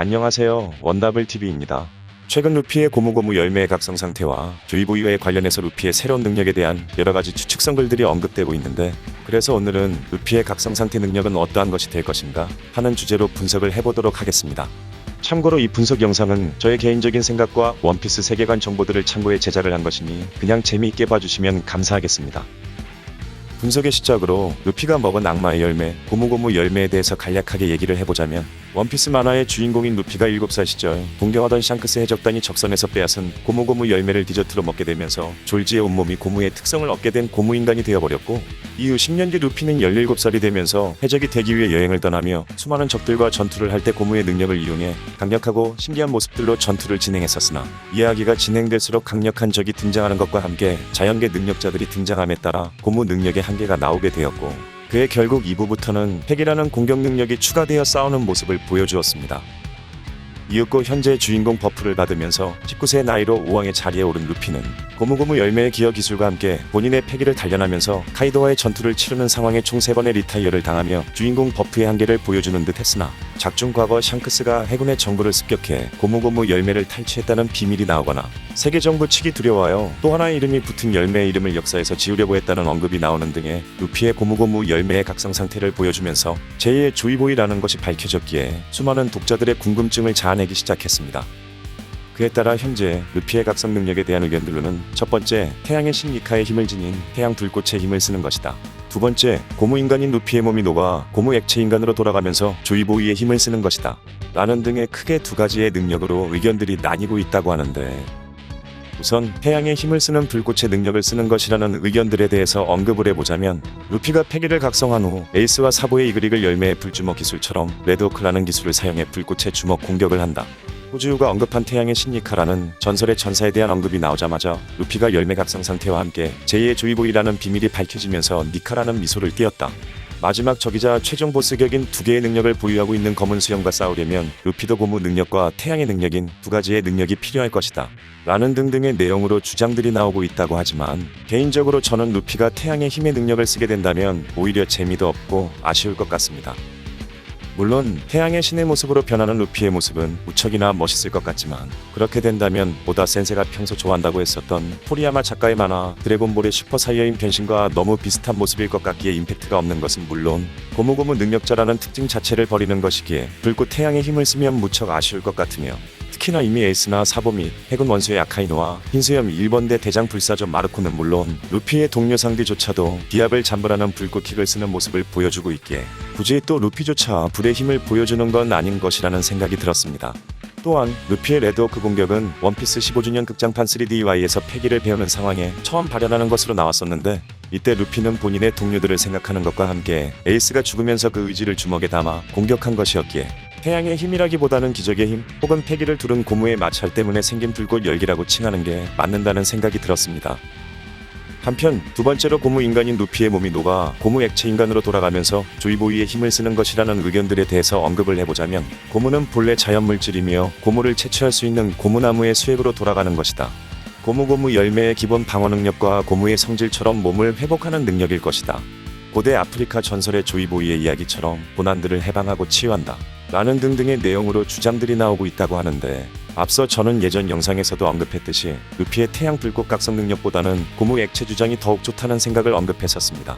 안녕하세요. 원더블TV입니다. 최근 루피의 고무고무 열매의 각성 상태와 조이보이와에 관련해서 루피의 새로운 능력에 대한 여러가지 추측성 글들이 언급되고 있는데, 그래서 오늘은 루피의 각성 상태 능력은 어떠한 것이 될 것인가 하는 주제로 분석을 해보도록 하겠습니다. 참고로 이 분석 영상은 저의 개인적인 생각과 원피스 세계관 정보들을 참고해 제작을 한 것이니 그냥 재미있게 봐주시면 감사하겠습니다. 분석의 시작으로 루피가 먹은 악마의 열매, 고무고무 열매에 대해서 간략하게 얘기를 해보자면, 원피스 만화의 주인공인 루피가 7살 시절 동경하던 샹크스 해적단이 적선에서 빼앗은 고무고무 열매를 디저트로 먹게 되면서 졸지의 온몸이 고무의 특성을 얻게 된 고무인간이 되어버렸고, 이후 10년 뒤 루피는 17살이 되면서 해적이 되기 위해 여행을 떠나며 수많은 적들과 전투를 할 때 고무의 능력을 이용해 강력하고 신기한 모습들로 전투를 진행했었으나, 이야기가 진행될수록 강력한 적이 등장하는 것과 함께 자연계 능력자들이 등장함에 따라 고무 능력의 한계가 나오게 되었고, 그의 결국 2부부터는 핵이라는 공격 능력이 추가되어 싸우는 모습을 보여주었습니다. 이윽고 현재 주인공 버프를 받으면서 19세 나이로 5왕의 자리에 오른 루피는 고무고무 열매의 기여 기술과 함께 본인의 패기를 단련하면서 카이도와의 전투를 치르는 상황에 총 3번의 리타이어를 당하며 주인공 버프의 한계를 보여주는 듯 했으나, 작중 과거 샹크스가 해군의 정보를 습격해 고무고무 열매를 탈취했다는 비밀이 나오거나, 세계 정부 측이 두려워하여 또 하나의 이름이 붙은 열매의 이름을 역사에서 지우려고 했다는 언급이 나오는 등의 루피의 고무고무 열매의 각성 상태를 보여주면서 제2의 조이보이라는 것이 밝혀졌기에 수많은 독자들의 궁금증을 자아내기 시작했습니다. 그에 따라 현재 루피의 각성 능력에 대한 의견들로는, 첫 번째, 태양의 신 니카의 힘을 지닌 태양 불꽃의 힘을 쓰는 것이다. 두 번째, 고무인간인 루피의 몸이 녹아 고무 액체 인간으로 돌아가면서 조이보이의 힘을 쓰는 것이다. 라는 등의 크게 두 가지의 능력으로 의견들이 나뉘고 있다고 하는데, 우선 태양의 힘을 쓰는 불꽃의 능력을 쓰는 것이라는 의견들에 대해서 언급을 해보자면, 루피가 패기를 각성한 후 에이스와 사보의 이글이글 열매의 불주먹 기술처럼 레드호크라는 기술을 사용해 불꽃의 주먹 공격을 한다. 호주유가 언급한 태양의 신니카라는 전설의 전사에 대한 언급이 나오자마자 루피가 열매 각성 상태와 함께 제2의 조이보이라는 비밀이 밝혀지면서 니카라는 미소를 띄었다. 마지막 적이자 최종 보스격인 두 개의 능력을 보유하고 있는 검은 수염과 싸우려면 루피도 고무 능력과 태양의 능력인 두 가지의 능력이 필요할 것이다. 라는 등등의 내용으로 주장들이 나오고 있다고 하지만, 개인적으로 저는 루피가 태양의 힘의 능력을 쓰게 된다면 오히려 재미도 없고 아쉬울 것 같습니다. 물론 태양의 신의 모습으로 변하는 루피의 모습은 무척이나 멋있을 것 같지만, 그렇게 된다면 오다 센세가 평소 좋아한다고 했었던 토리야마 작가의 만화 드래곤볼의 슈퍼 사이어인 변신과 너무 비슷한 모습일 것 같기에 임팩트가 없는 것은 물론, 고무고무 능력자라는 특징 자체를 버리는 것이기에 불꽃 태양의 힘을 쓰면 무척 아쉬울 것 같으며, 특히나 이미 에이스나 사보 및 해군 원수의 아카이노와 흰수염 1번대 대장 불사조 마르코는 물론 루피의 동료 상디조차도 디압을 잠불하는 불꽃킥을 쓰는 모습을 보여주고 있기에 굳이 또 루피조차 불의 힘을 보여주는 건 아닌 것이라는 생각이 들었습니다. 또한 루피의 레드호크 공격은 원피스 15주년 극장판 3DY에서 패기를 배우는 상황에 처음 발현하는 것으로 나왔었는데, 이때 루피는 본인의 동료들을 생각하는 것과 함께 에이스가 죽으면서 그 의지를 주먹에 담아 공격한 것이었기에, 태양의 힘이라기보다는 기적의 힘 혹은 패기를 두른 고무의 마찰 때문에 생긴 불꽃 열기라고 칭하는 게 맞는다는 생각이 들었습니다. 한편 두 번째로 고무인간인 루피의 몸이 녹아 고무 액체 인간으로 돌아가면서 조이보이의 힘을 쓰는 것이라는 의견들에 대해서 언급을 해보자면, 고무는 본래 자연물질이며 고무를 채취할 수 있는 고무나무의 수액으로 돌아가는 것이다. 고무고무 열매의 기본 방어 능력과 고무의 성질처럼 몸을 회복하는 능력일 것이다. 고대 아프리카 전설의 조이보이의 이야기처럼 고난들을 해방하고 치유한다. 라는 등등의 내용으로 주장들이 나오고 있다고 하는데, 앞서 저는 예전 영상에서도 언급했듯이 루피의 태양 불꽃 각성 능력보다는 고무 액체 주장이 더욱 좋다는 생각을 언급했었습니다.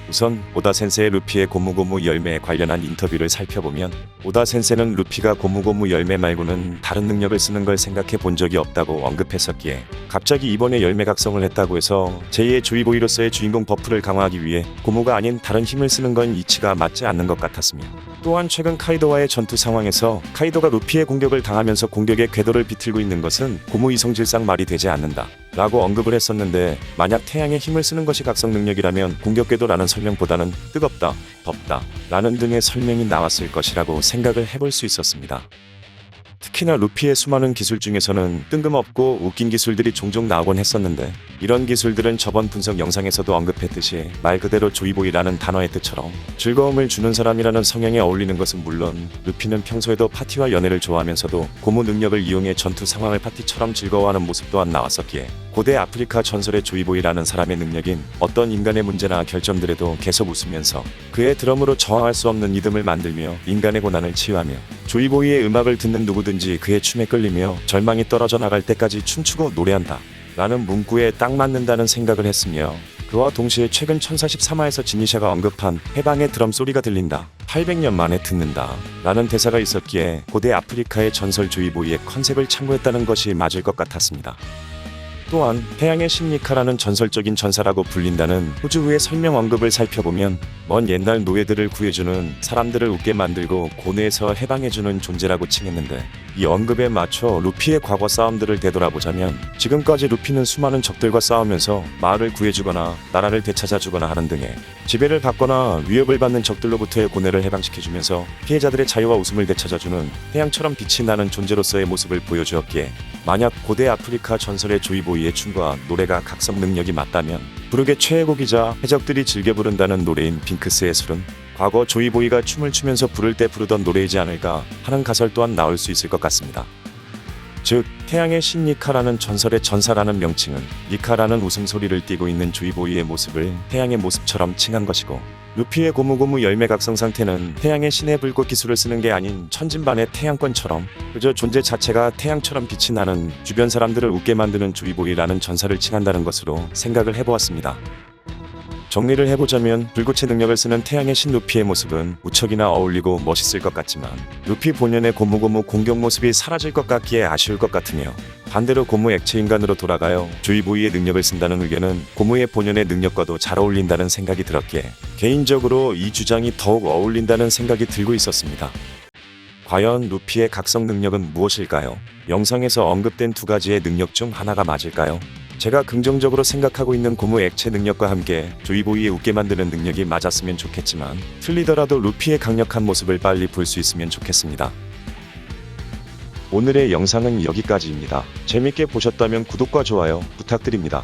우선 오다 센세의 루피의 고무고무 열매에 관련한 인터뷰를 살펴보면, 오다 센세는 루피가 고무고무 열매 말고는 다른 능력을 쓰는 걸 생각해 본 적이 없다고 언급했었기에, 갑자기 이번에 열매 각성을 했다고 해서 제2의 조이보이로서의 주인공 버프를 강화하기 위해 고무가 아닌 다른 힘을 쓰는 건 이치가 맞지 않는 것 같았으며, 또한 최근 카이도와의 전투 상황에서 카이도가 루피의 공격을 당하면서 공격의 궤도를 비틀고 있는 것은 고무 이성질상 말이 되지 않는다 라고 언급을 했었는데, 만약 태양의 힘을 쓰는 것이 각성 능력이라면 공격 궤도라는 설명보다는 뜨겁다, 덥다 라는 등의 설명이 나왔을 것이라고 생각을 해볼 수 있었습니다. 특히나 루피의 수많은 기술 중에서는 뜬금없고 웃긴 기술들이 종종 나오곤 했었는데, 이런 기술들은 저번 분석 영상에서도 언급했듯이 말 그대로 조이보이라는 단어의 뜻처럼 즐거움을 주는 사람이라는 성향에 어울리는 것은 물론, 루피는 평소에도 파티와 연애를 좋아하면서도 고무 능력을 이용해 전투 상황을 파티처럼 즐거워하는 모습 또한 나왔었기에, 고대 아프리카 전설의 조이보이라는 사람의 능력인 어떤 인간의 문제나 결점들에도 계속 웃으면서 그의 드럼으로 저항할 수 없는 리듬을 만들며 인간의 고난을 치유하며 조이보이의 음악을 듣는 누구든지 그의 춤에 끌리며 절망이 떨어져 나갈 때까지 춤추고 노래한다 라는 문구에 딱 맞는다는 생각을 했으며 그와 동시에 최근 1043화에서 지니샤가 언급한 해방의 드럼 소리가 들린다 800년 만에 듣는다 라는 대사가 있었기에 고대 아프리카의 전설 조이보이의 컨셉을 참고했다는 것이 맞을 것 같았습니다. 또한 태양의 신 니카라는 전설적인 전사라고 불린다는 호주의 설명 언급을 살펴보면 먼 옛날 노예들을 구해주는 사람들을 웃게 만들고 고뇌에서 해방해주는 존재라고 칭했는데 이 언급에 맞춰 루피의 과거 싸움들을 되돌아보자면 지금까지 루피는 수많은 적들과 싸우면서 마을을 구해주거나 나라를 되찾아주거나 하는 등의 지배를 받거나 위협을 받는 적들로부터의 고뇌를 해방시켜주면서 피해자들의 자유와 웃음을 되찾아주는 태양처럼 빛이 나는 존재로서의 모습을 보여주었기에 만약 고대 아프리카 전설의 조이보이의 춤과 노래가 각성 능력이 맞다면 부르게 최애곡이자 해적들이 즐겨 부른다는 노래인 빙크스의 술은 과거 조이보이가 춤을 추면서 부를 때 부르던 노래이지 않을까 하는 가설 또한 나올 수 있을 것 같습니다. 즉 태양의 신 니카라는 전설의 전사라는 명칭은 니카라는 웃음소리를 띠고 있는 조이보이의 모습을 태양의 모습처럼 칭한 것이고 루피의 고무고무 열매 각성 상태는 태양의 신의 불꽃 기술을 쓰는 게 아닌 천진반의 태양권처럼 그저 존재 자체가 태양처럼 빛이 나는 주변 사람들을 웃게 만드는 조이보이라는 전사를 칭한다는 것으로 생각을 해보았습니다. 정리를 해보자면 불꽃의 능력을 쓰는 태양의 신 루피의 모습은 무척이나 어울리고 멋있을 것 같지만 루피 본연의 고무고무 공격 모습이 사라질 것 같기에 아쉬울 것 같으며 반대로 고무 액체 인간으로 돌아가요 조이보이의 능력을 쓴다는 의견은 고무의 본연의 능력과도 잘 어울린다는 생각이 들었기에 개인적으로 이 주장이 더욱 어울린다는 생각이 들고 있었습니다. 과연 루피의 각성 능력은 무엇일까요? 영상에서 언급된 두 가지의 능력 중 하나가 맞을까요? 제가 긍정적으로 생각하고 있는 고무 액체 능력과 함께 조이보이의 웃게 만드는 능력이 맞았으면 좋겠지만 틀리더라도 루피의 강력한 모습을 빨리 볼 수 있으면 좋겠습니다. 오늘의 영상은 여기까지입니다. 재밌게 보셨다면 구독과 좋아요 부탁드립니다.